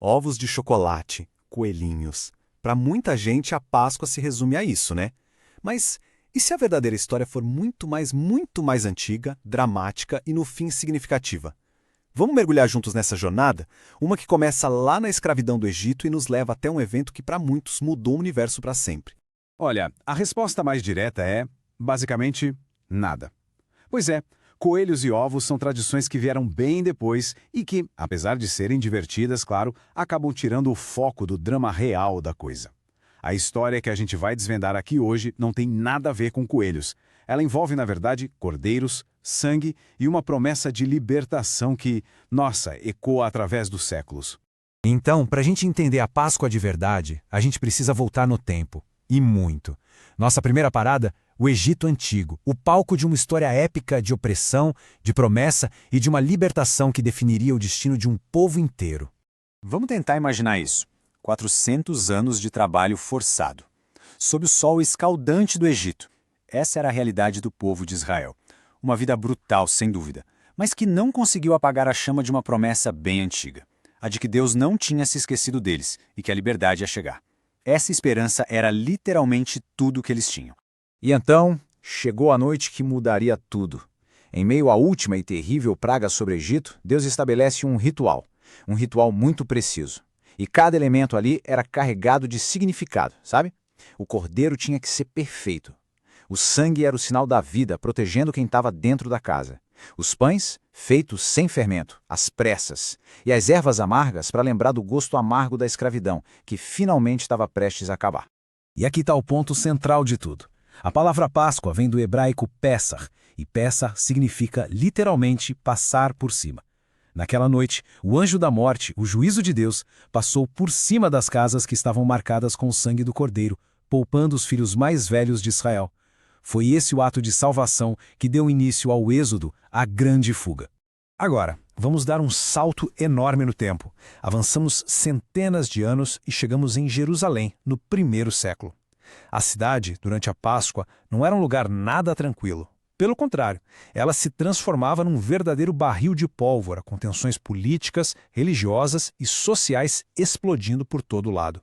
Ovos de chocolate, coelhinhos. Para muita gente, a Páscoa se resume a isso, né? Mas e se a verdadeira história for muito mais antiga, dramática e, no fim, significativa? Vamos mergulhar juntos nessa jornada? Uma que começa lá na escravidão do Egito e nos leva até um evento que, para muitos, mudou o universo para sempre. Olha, a resposta mais direta é, basicamente, nada. Pois é, coelhos e ovos são tradições que vieram bem depois e que, apesar de serem divertidas, claro, acabam tirando o foco do drama real da coisa. A história que a gente vai desvendar aqui hoje não tem nada a ver com coelhos. Ela envolve, na verdade, cordeiros, sangue e uma promessa de libertação que, nossa, ecoa através dos séculos. Então, para a gente entender a Páscoa de verdade, a gente precisa voltar no tempo. E muito. Nossa primeira parada, o Egito Antigo, o palco de uma história épica de opressão, de promessa e de uma libertação que definiria o destino de um povo inteiro. Vamos tentar imaginar isso. 400 anos de trabalho forçado. Sob o sol escaldante do Egito. Essa era a realidade do povo de Israel. Uma vida brutal, sem dúvida, mas que não conseguiu apagar a chama de uma promessa bem antiga. A de que Deus não tinha se esquecido deles e que a liberdade ia chegar. Essa esperança era literalmente tudo o que eles tinham. E então, chegou a noite que mudaria tudo. Em meio à última e terrível praga sobre o Egito, Deus estabelece um ritual muito preciso. E cada elemento ali era carregado de significado, sabe? O cordeiro tinha que ser perfeito. O sangue era o sinal da vida, protegendo quem estava dentro da casa. Os pães, feitos sem fermento, às pressas. E as ervas amargas para lembrar do gosto amargo da escravidão, que finalmente estava prestes a acabar. E aqui está o ponto central de tudo. A palavra Páscoa vem do hebraico Pessah, e Pessah significa literalmente passar por cima. Naquela noite, o anjo da morte, o juízo de Deus, passou por cima das casas que estavam marcadas com o sangue do cordeiro, poupando os filhos mais velhos de Israel. Foi esse o ato de salvação que deu início ao êxodo, a grande fuga. Agora, vamos dar um salto enorme no tempo. Avançamos centenas de anos e chegamos em Jerusalém, no 1º século. A cidade, durante a Páscoa, não era um lugar nada tranquilo. Pelo contrário, ela se transformava num verdadeiro barril de pólvora, com tensões políticas, religiosas e sociais explodindo por todo lado.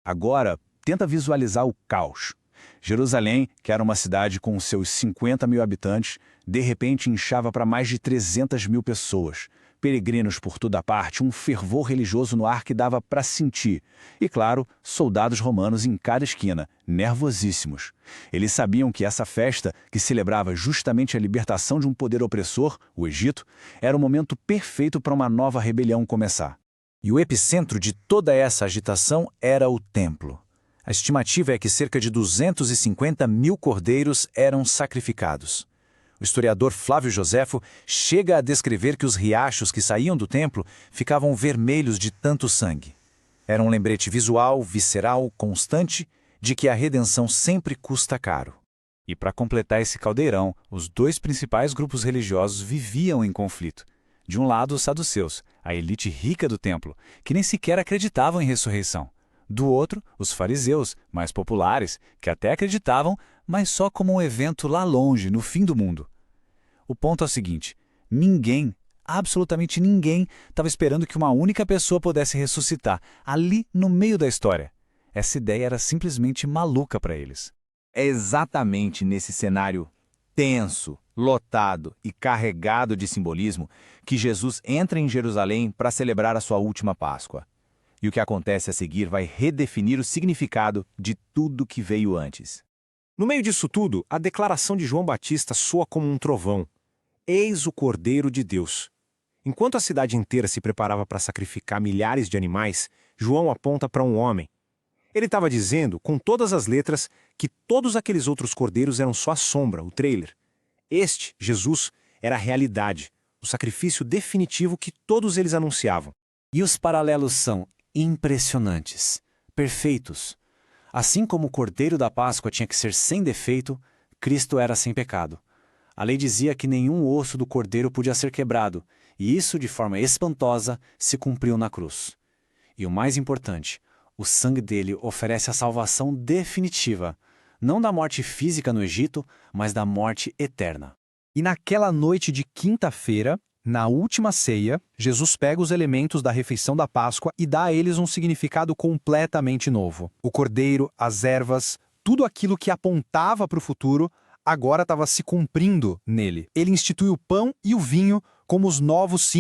Agora, tenta visualizar o caos. Jerusalém, que era uma cidade com seus 50 mil habitantes, de repente inchava para mais de 300 mil pessoas. Peregrinos por toda parte, um fervor religioso no ar que dava para sentir. E, claro, soldados romanos em cada esquina, nervosíssimos. Eles sabiam que essa festa, que celebrava justamente a libertação de um poder opressor, o Egito, era o momento perfeito para uma nova rebelião começar. E o epicentro de toda essa agitação era o templo. A estimativa é que cerca de 250 mil cordeiros eram sacrificados. O historiador Flávio Joséfo chega a descrever que os riachos que saíam do templo ficavam vermelhos de tanto sangue. Era um lembrete visual, visceral, constante, de que a redenção sempre custa caro. E para completar esse caldeirão, os dois principais grupos religiosos viviam em conflito. De um lado, os saduceus, a elite rica do templo, que nem sequer acreditavam em ressurreição. Do outro, os fariseus, mais populares, que até acreditavam, mas só como um evento lá longe, no fim do mundo. O ponto é o seguinte: ninguém, absolutamente ninguém, estava esperando que uma única pessoa pudesse ressuscitar, ali no meio da história. Essa ideia era simplesmente maluca para eles. É exatamente nesse cenário tenso, lotado e carregado de simbolismo que Jesus entra em Jerusalém para celebrar a sua última Páscoa. E o que acontece a seguir vai redefinir o significado de tudo que veio antes. No meio disso tudo, a declaração de João Batista soa como um trovão. Eis o Cordeiro de Deus. Enquanto a cidade inteira se preparava para sacrificar milhares de animais, João aponta para um homem. Ele estava dizendo, com todas as letras, que todos aqueles outros cordeiros eram só a sombra, o trailer. Este, Jesus, era a realidade, o sacrifício definitivo que todos eles anunciavam. E os paralelos são impressionantes, perfeitos. Assim como o Cordeiro da Páscoa tinha que ser sem defeito, Cristo era sem pecado. A lei dizia que nenhum osso do cordeiro podia ser quebrado, e isso, de forma espantosa, se cumpriu na cruz. E o mais importante, o sangue dele oferece a salvação definitiva, não da morte física no Egito, mas da morte eterna. E naquela noite de quinta-feira, Na última ceia, Jesus pega os elementos da refeição da Páscoa e dá a eles um significado completamente novo. O cordeiro, as ervas, tudo aquilo que apontava para o futuro, agora estava se cumprindo nele. Ele institui o pão e o vinho como os novos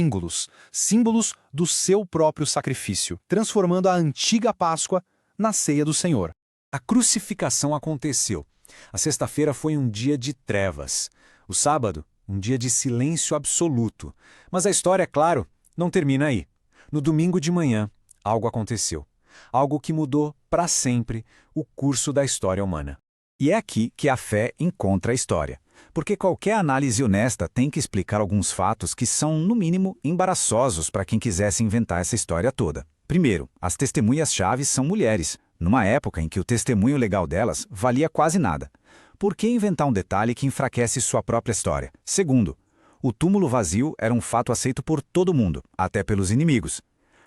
símbolos do seu próprio sacrifício, transformando a antiga Páscoa na ceia do Senhor. A crucificação aconteceu. A sexta-feira foi um dia de trevas. O sábado, um dia de silêncio absoluto. Mas a história, é claro, não termina aí. No domingo de manhã, algo aconteceu. Algo que mudou para sempre o curso da história humana. E é aqui que a fé encontra a história. Porque qualquer análise honesta tem que explicar alguns fatos que são, no mínimo, embaraçosos para quem quisesse inventar essa história toda. Primeiro, as testemunhas-chave são mulheres, numa época em que o testemunho legal delas valia quase nada. Por que inventar um detalhe que enfraquece sua própria história? Segundo, o túmulo vazio era um fato aceito por todo mundo, até pelos inimigos.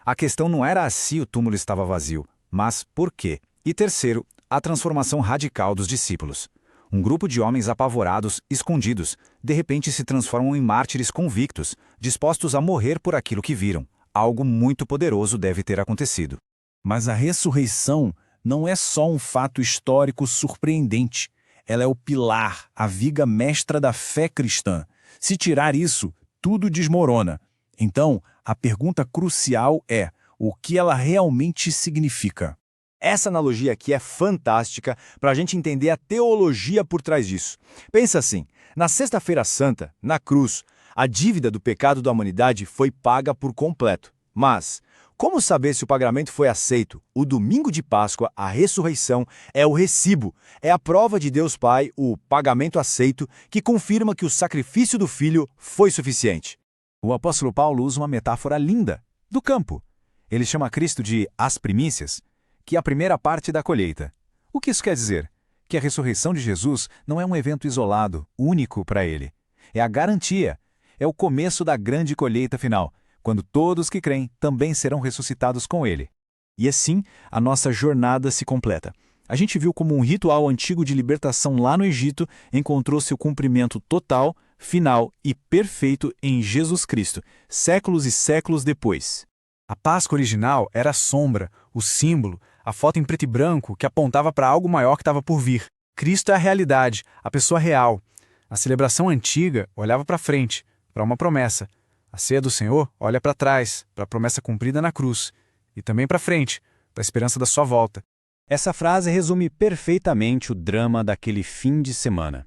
A questão não era se o túmulo estava vazio, mas por quê. E terceiro, a transformação radical dos discípulos. Um grupo de homens apavorados, escondidos, de repente se transformam em mártires convictos, dispostos a morrer por aquilo que viram. Algo muito poderoso deve ter acontecido. Mas a ressurreição não é só um fato histórico surpreendente. Ela é o pilar, a viga mestra da fé cristã. Se tirar isso, tudo desmorona. Então, a pergunta crucial é: o que ela realmente significa? Essa analogia aqui é fantástica para a gente entender a teologia por trás disso. Pensa assim, na Sexta-feira Santa, na cruz, a dívida do pecado da humanidade foi paga por completo. Mas, como saber se o pagamento foi aceito? O domingo de Páscoa, a ressurreição, é o recibo, é a prova de Deus Pai, o pagamento aceito, que confirma que o sacrifício do Filho foi suficiente. O apóstolo Paulo usa uma metáfora linda, do campo. Ele chama Cristo de as primícias, que é a primeira parte da colheita. O que isso quer dizer? Que a ressurreição de Jesus não é um evento isolado, único para ele. É a garantia, é o começo da grande colheita final, quando todos que creem também serão ressuscitados com ele. E assim, a nossa jornada se completa. A gente viu como um ritual antigo de libertação lá no Egito encontrou seu cumprimento total, final e perfeito em Jesus Cristo, séculos e séculos depois. A Páscoa original era a sombra, o símbolo, a foto em preto e branco que apontava para algo maior que estava por vir. Cristo é a realidade, a pessoa real. A celebração antiga olhava para frente, para uma promessa. A ceia do Senhor olha para trás, para a promessa cumprida na cruz. E também para frente, para a esperança da sua volta. Essa frase resume perfeitamente o drama daquele fim de semana.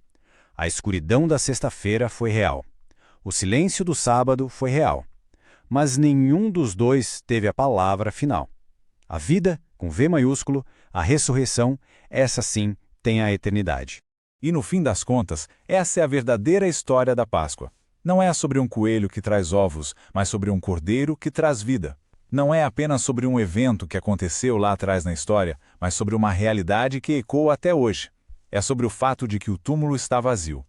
A escuridão da sexta-feira foi real. O silêncio do sábado foi real. Mas nenhum dos dois teve a palavra final. A vida, com V maiúsculo, a ressurreição, essa sim tem a eternidade. E no fim das contas, essa é a verdadeira história da Páscoa. Não é sobre um coelho que traz ovos, mas sobre um cordeiro que traz vida. Não é apenas sobre um evento que aconteceu lá atrás na história, mas sobre uma realidade que ecoa até hoje. É sobre o fato de que o túmulo está vazio.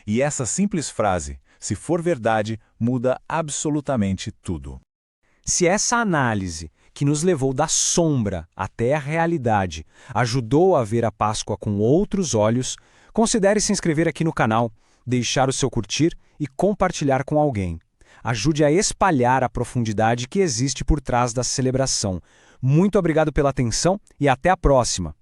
E essa simples frase, se for verdade, muda absolutamente tudo. Se essa análise, que nos levou da sombra até a realidade, ajudou a ver a Páscoa com outros olhos, considere se inscrever aqui no canal, deixar o seu curtir e compartilhar com alguém. Ajude a espalhar a profundidade que existe por trás da celebração. Muito obrigado pela atenção e até a próxima!